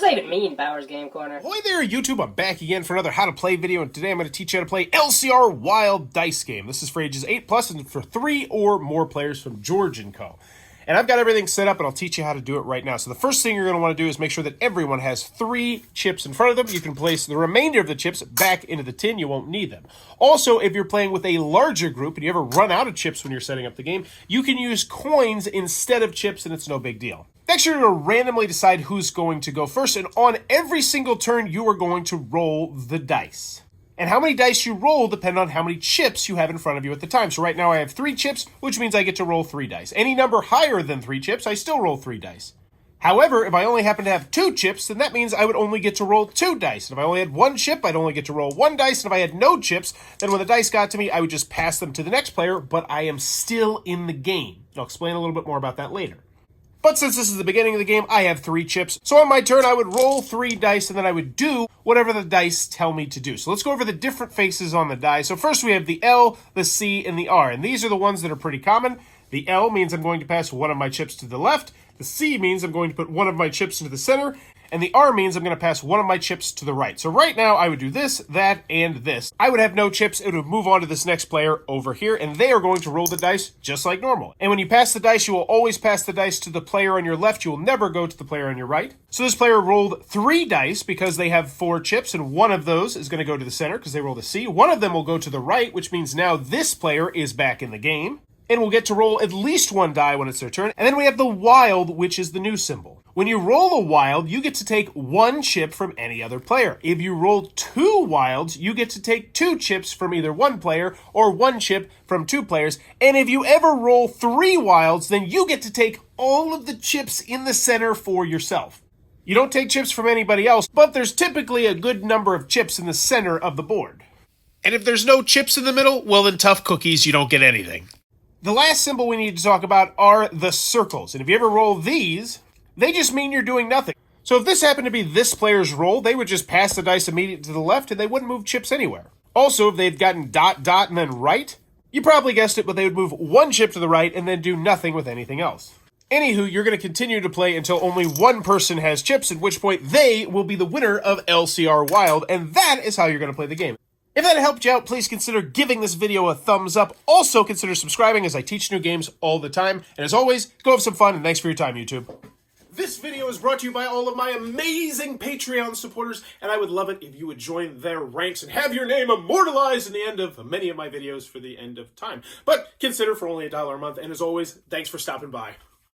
say to me in Bowers Game Corner. Ahoy there, YouTube. I'm back again for another How to Play video, and today I'm going to teach you how to play LCR Wild Dice Game. This is for ages 8+ and for 3 or more players from George & Co. And I've got everything set up, and I'll teach you how to do it right now. So the first thing you're going to want to do is make sure that everyone has 3 chips in front of them. You can place the remainder of the chips back into the tin. You won't need them. Also, if you're playing with a larger group and you ever run out of chips when you're setting up the game, you can use coins instead of chips, and it's no big deal. Next, you're going to randomly decide who's going to go first, and on every single turn, you are going to roll the dice. And how many dice you roll depend on how many chips you have in front of you at the time. So right now I have 3 chips, which means I get to roll 3 dice. Any number higher than 3 chips, I still roll 3 dice. However, if I only happen to have 2 chips, then that means I would only get to roll 2 dice. And if I only had 1 chip, I'd only get to roll 1 dice. And if I had no chips, then when the dice got to me, I would just pass them to the next player, but I am still in the game. I'll explain a little bit more about that later. But since this is the beginning of the game, I have 3 chips. So on my turn, I would roll 3 dice, and then I would do whatever the dice tell me to do. So let's go over the different faces on the die. So first we have the L, the C, and the R. And these are the ones that are pretty common. The L means I'm going to pass one of my chips to the left. The C means I'm going to put one of my chips into the center. And the R means I'm going to pass one of my chips to the right. So right now, I would do this, that, and this. I would have no chips. It would move on to this next player over here, and they are going to roll the dice just like normal. And when you pass the dice, you will always pass the dice to the player on your left. You will never go to the player on your right. So this player rolled 3 dice because they have 4 chips, and one of those is going to go to the center because they rolled a C. One of them will go to the right, which means now this player is back in the game. And we'll get to roll at least 1 die when it's their turn. And then we have the wild, which is the new symbol. When you roll a wild, you get to take 1 chip from any other player. If you roll 2 wilds, you get to take 2 chips from either 1 player or 1 chip from 2 players. And if you ever roll 3 wilds, then you get to take all of the chips in the center for yourself. You don't take chips from anybody else, but there's typically a good number of chips in the center of the board. And if there's no chips in the middle, well then tough cookies, you don't get anything. The last symbol we need to talk about are the circles. And if you ever roll these, they just mean you're doing nothing. So if this happened to be this player's roll, they would just pass the dice immediately to the left and they wouldn't move chips anywhere. Also, if they'd gotten dot, dot, and then right, you probably guessed it, but they would move 1 chip to the right and then do nothing with anything else. Anywho, you're going to continue to play until only 1 person has chips, at which point they will be the winner of LCR Wild, and that is how you're going to play the game. If that helped you out, please consider giving this video a thumbs up. Also, consider subscribing as I teach new games all the time. And as always, go have some fun, and thanks for your time, YouTube. This video is brought to you by all of my amazing Patreon supporters, and I would love it if you would join their ranks and have your name immortalized in the end of many of my videos for the end of time. But consider for only $1 a month, and as always, thanks for stopping by.